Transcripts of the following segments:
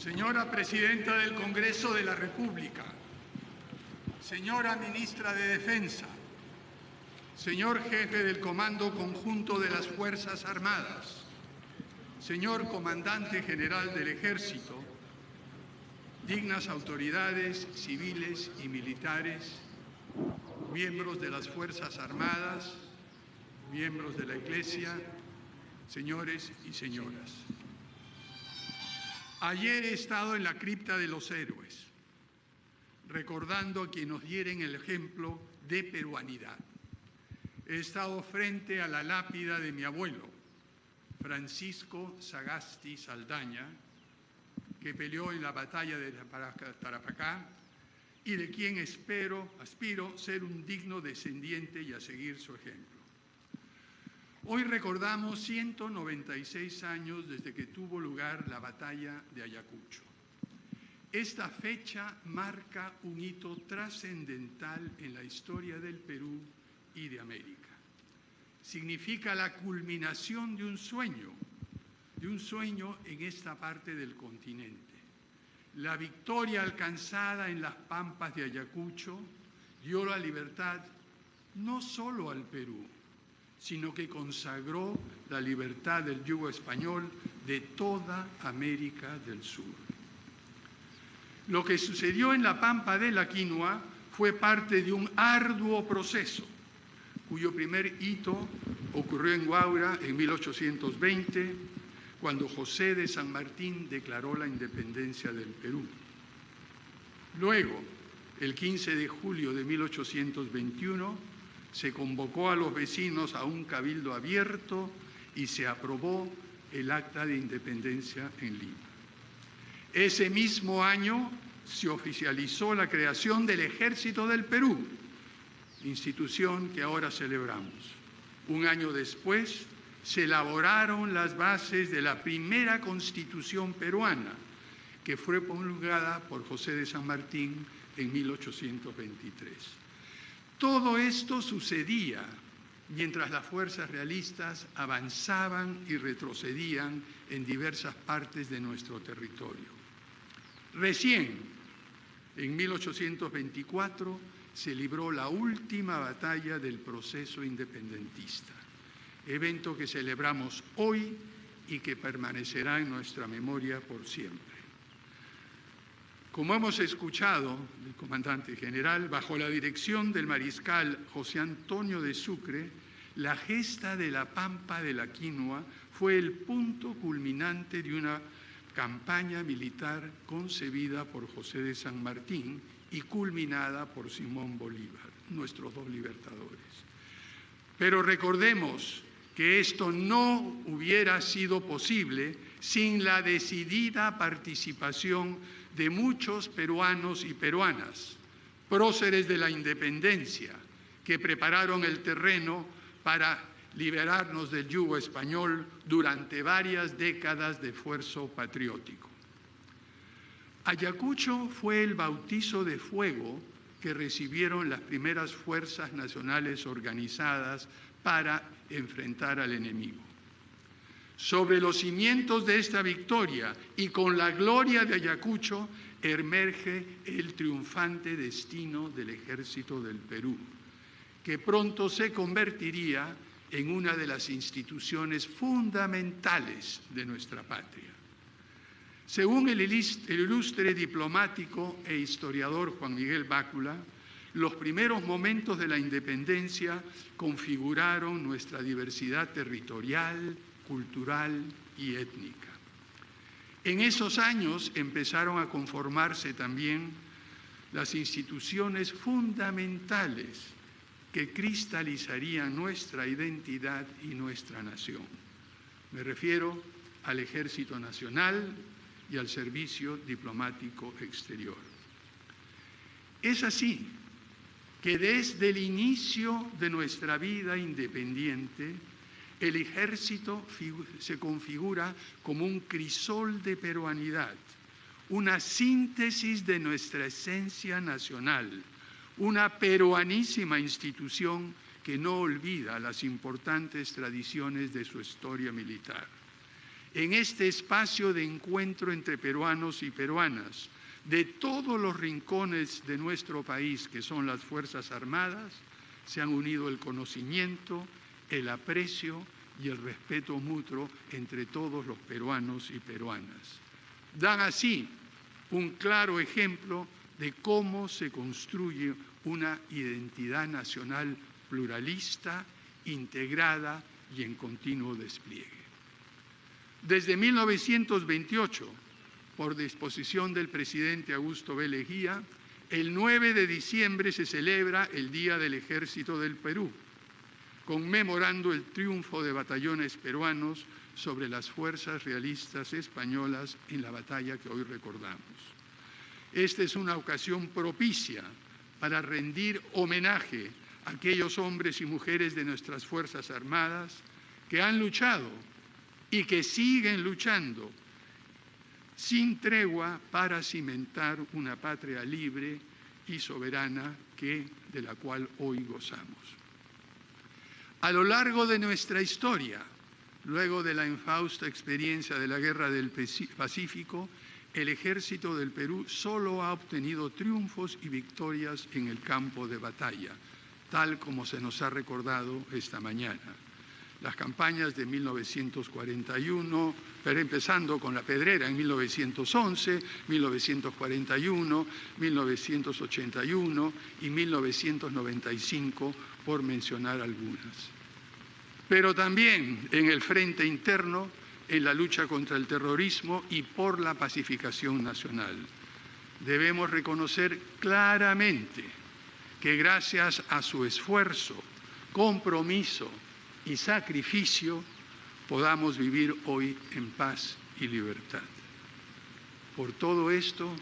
Señora Presidenta del Congreso de la República, señora Ministra de Defensa, señor Jefe del Comando Conjunto de las Fuerzas Armadas, señor Comandante General del Ejército, dignas autoridades civiles y militares, miembros de las Fuerzas Armadas, miembros de la Iglesia, señores y señoras. Ayer he estado en la cripta de los héroes, recordando a quienes nos dieren el ejemplo de peruanidad. He estado frente a la lápida de mi abuelo, Francisco Sagasti Saldaña, que peleó en la batalla de Tarapacá y de quien aspiro ser un digno descendiente y a seguir su ejemplo. Hoy recordamos 196 años desde que tuvo lugar la batalla de Ayacucho. Esta fecha marca un hito trascendental en la historia del Perú y de América. Significa la culminación de un sueño en esta parte del continente. La victoria alcanzada en las pampas de Ayacucho dio la libertad no solo al Perú, sino que consagró la libertad del yugo español de toda América del Sur. Lo que sucedió en la Pampa de la Quinua fue parte de un arduo proceso, cuyo primer hito ocurrió en Huaura en 1820, cuando José de San Martín declaró la independencia del Perú. Luego, el 15 de julio de 1821, se convocó a los vecinos a un cabildo abierto y se aprobó el Acta de Independencia en Lima. Ese mismo año se oficializó la creación del Ejército del Perú, institución que ahora celebramos. Un año después se elaboraron las bases de la primera Constitución peruana, que fue promulgada por José de San Martín en 1823. Todo esto sucedía mientras las fuerzas realistas avanzaban y retrocedían en diversas partes de nuestro territorio. Recién, en 1824, se libró la última batalla del proceso independentista, evento que celebramos hoy y que permanecerá en nuestra memoria por siempre. Como hemos escuchado del comandante general, bajo la dirección del mariscal José Antonio de Sucre, la gesta de la Pampa de la Quinua fue el punto culminante de una campaña militar concebida por José de San Martín y culminada por Simón Bolívar, nuestros dos libertadores. Pero recordemos que esto no hubiera sido posible sin la decidida participación de muchos peruanos y peruanas, próceres de la independencia, que prepararon el terreno para liberarnos del yugo español durante varias décadas de esfuerzo patriótico. Ayacucho fue el bautizo de fuego que recibieron las primeras fuerzas nacionales organizadas para enfrentar al enemigo. Sobre los cimientos de esta victoria y con la gloria de Ayacucho emerge el triunfante destino del Ejército del Perú, que pronto se convertiría en una de las instituciones fundamentales de nuestra patria. Según el ilustre diplomático e historiador Juan Miguel Bácula, los primeros momentos de la independencia configuraron nuestra diversidad territorial, cultural y étnica. En esos años empezaron a conformarse también las instituciones fundamentales que cristalizarían nuestra identidad y nuestra nación. Me refiero al Ejército Nacional y al Servicio Diplomático Exterior. Es así que desde el inicio de nuestra vida independiente, el Ejército se configura como un crisol de peruanidad, una síntesis de nuestra esencia nacional, una peruanísima institución que no olvida las importantes tradiciones de su historia militar. en este espacio de encuentro entre peruanos y peruanas, de todos los rincones de nuestro país, que son las Fuerzas Armadas, se han unido el conocimiento, el aprecio y el respeto mutuo entre todos los peruanos y peruanas. Dan así un claro ejemplo de cómo se construye una identidad nacional pluralista, integrada y en continuo despliegue. Desde 1928, por disposición del presidente Augusto B. Leguía, el 9 de diciembre se celebra el Día del Ejército del Perú, conmemorando el triunfo de batallones peruanos sobre las fuerzas realistas españolas en la batalla que hoy recordamos. Esta es una ocasión propicia para rendir homenaje a aquellos hombres y mujeres de nuestras Fuerzas Armadas que han luchado y que siguen luchando sin tregua para cimentar una patria libre y soberana de la cual hoy gozamos. A lo largo de nuestra historia, luego de la infausta experiencia de la Guerra del Pacífico, el Ejército del Perú solo ha obtenido triunfos y victorias en el campo de batalla, tal como se nos ha recordado esta mañana. Las campañas de 1941, pero empezando con la Pedrera en 1911, 1941, 1981 y 1995, por mencionar algunas. Pero también en el frente interno, en la lucha contra el terrorismo y por la pacificación nacional. Debemos reconocer claramente que gracias a su esfuerzo, compromiso y sacrificio podamos vivir hoy en paz y libertad. Por todo esto,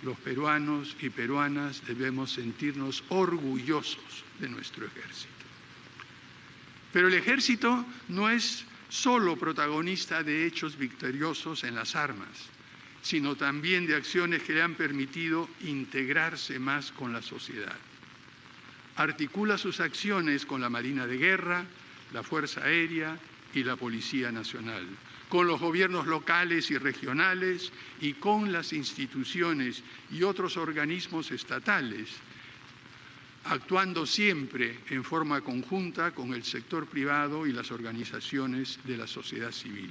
los peruanos y peruanas debemos sentirnos orgullosos de nuestro ejército. Pero el ejército no es solo protagonista de hechos victoriosos en las armas, sino también de acciones que le han permitido integrarse más con la sociedad. Articula sus acciones con la Marina de Guerra, la Fuerza Aérea y la Policía Nacional, con los gobiernos locales y regionales y con las instituciones y otros organismos estatales, actuando siempre en forma conjunta con el sector privado y las organizaciones de la sociedad civil.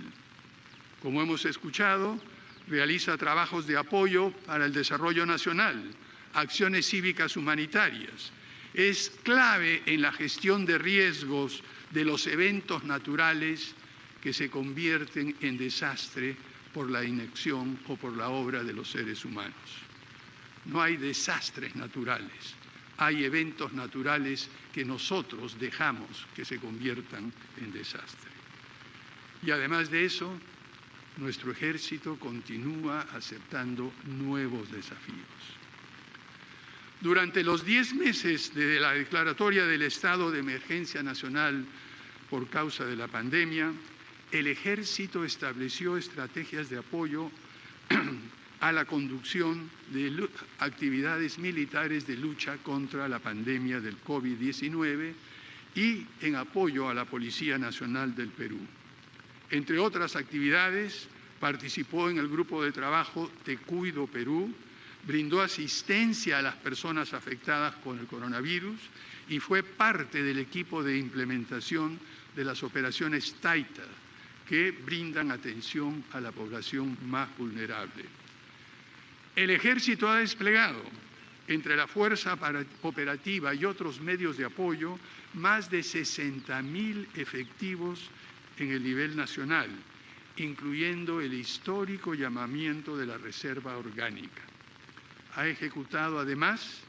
Como hemos escuchado, realiza trabajos de apoyo para el desarrollo nacional, acciones cívicas humanitarias. Es clave en la gestión de riesgos de los eventos naturales que se convierten en desastre por la inacción o por la obra de los seres humanos. No hay desastres naturales, hay eventos naturales que nosotros dejamos que se conviertan en desastre. Y además de eso, nuestro ejército continúa aceptando nuevos desafíos. Durante los 10 meses de la declaratoria del estado de emergencia nacional por causa de la pandemia, el ejército estableció estrategias de apoyo a la conducción de actividades militares de lucha contra la pandemia del COVID-19 y en apoyo a la Policía Nacional del Perú. Entre otras actividades, participó en el grupo de trabajo Te Cuido Perú, brindó asistencia a las personas afectadas con el coronavirus y fue parte del equipo de implementación de las operaciones Taita, que brindan atención a la población más vulnerable. El Ejército ha desplegado, entre la Fuerza Operativa y otros medios de apoyo, más de 60.000 efectivos en el nivel nacional, incluyendo el histórico llamamiento de la Reserva Orgánica. Ha ejecutado además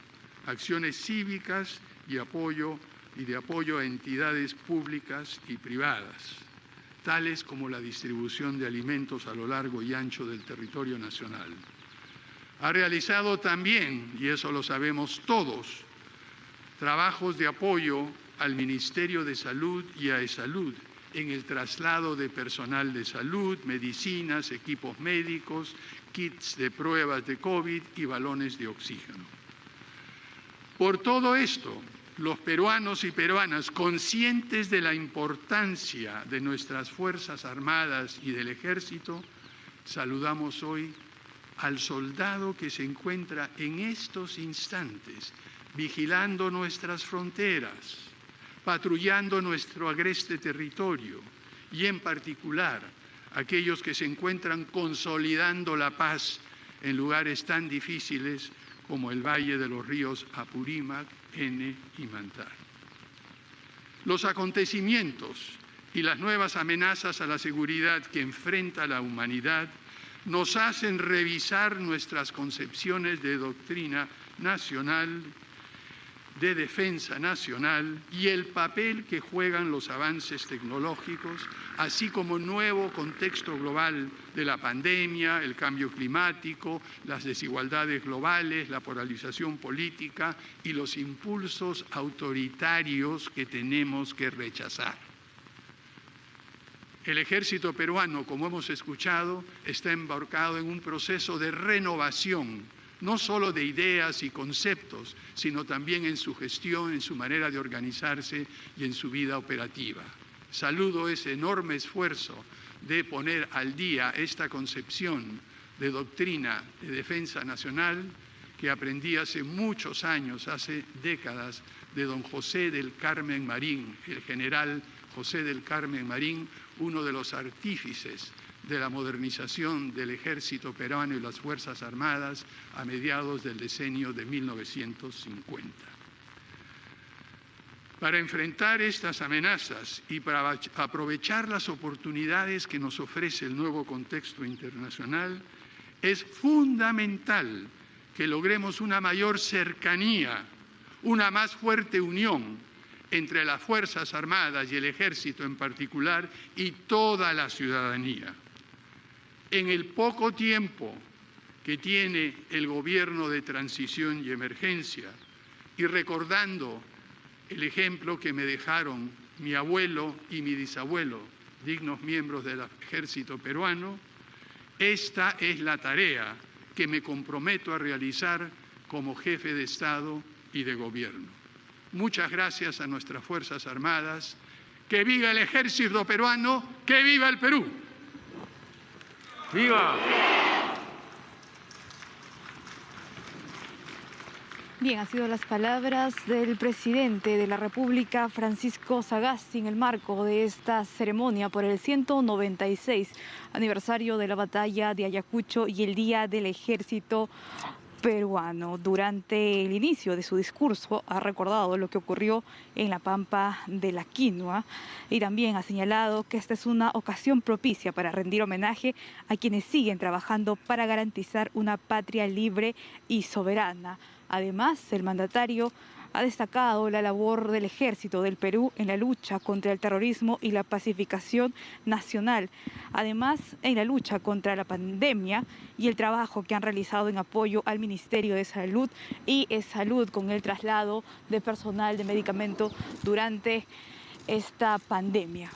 acciones cívicas y de apoyo a entidades públicas y privadas, tales como la distribución de alimentos a lo largo y ancho del territorio nacional. Ha realizado también, y eso lo sabemos todos, trabajos de apoyo al Ministerio de Salud y a ESalud en el traslado de personal de salud, medicinas, equipos médicos, kits de pruebas de COVID y balones de oxígeno. Por todo esto, Los peruanos y peruanas, conscientes de la importancia de nuestras Fuerzas Armadas y del Ejército, saludamos hoy al soldado que se encuentra en estos instantes vigilando nuestras fronteras, patrullando nuestro agreste territorio y en particular aquellos que se encuentran consolidando la paz en lugares tan difíciles como el Valle de los Ríos Apurímac, Ene y Mantar. Los acontecimientos y las nuevas amenazas a la seguridad que enfrenta la humanidad nos hacen revisar nuestras concepciones de doctrina nacional, de defensa nacional y el papel que juegan los avances tecnológicos, así como el nuevo contexto global de la pandemia, el cambio climático, las desigualdades globales, la polarización política y los impulsos autoritarios que tenemos que rechazar. El ejército peruano, como hemos escuchado, está embarcado en un proceso de renovación, no solo de ideas y conceptos, sino también en su gestión, en su manera de organizarse y en su vida operativa. Saludo ese enorme esfuerzo de poner al día esta concepción de doctrina de defensa nacional que aprendí hace muchos años, hace décadas, de don José del Carmen Marín, el general José del Carmen Marín, uno de los artífices de la modernización del ejército peruano y las Fuerzas Armadas a mediados del decenio de 1950. Para enfrentar estas amenazas y para aprovechar las oportunidades que nos ofrece el nuevo contexto internacional, es fundamental que logremos una mayor cercanía, una más fuerte unión entre las Fuerzas Armadas y el Ejército en particular y toda la ciudadanía. En el poco tiempo que tiene el gobierno de transición y emergencia, y recordando el ejemplo que me dejaron mi abuelo y mi bisabuelo, dignos miembros del ejército peruano, esta es la tarea que me comprometo a realizar como jefe de Estado y de Gobierno. Muchas gracias a nuestras Fuerzas Armadas. ¡Que viva el ejército peruano! ¡Que viva el Perú! ¡Viva! Bien, han sido las palabras del presidente de la República, Francisco Sagasti, en el marco de esta ceremonia por el 196 aniversario de la batalla de Ayacucho y el Día del Ejército peruano. Durante el inicio de su discurso ha recordado lo que ocurrió en la Pampa de la Quinua y también ha señalado que esta es una ocasión propicia para rendir homenaje a quienes siguen trabajando para garantizar una patria libre y soberana. Además, el mandatario ha destacado la labor del Ejército del Perú en la lucha contra el terrorismo y la pacificación nacional. Además, en la lucha contra la pandemia y el trabajo que han realizado en apoyo al Ministerio de Salud y Salud con el traslado de personal de medicamento durante esta pandemia.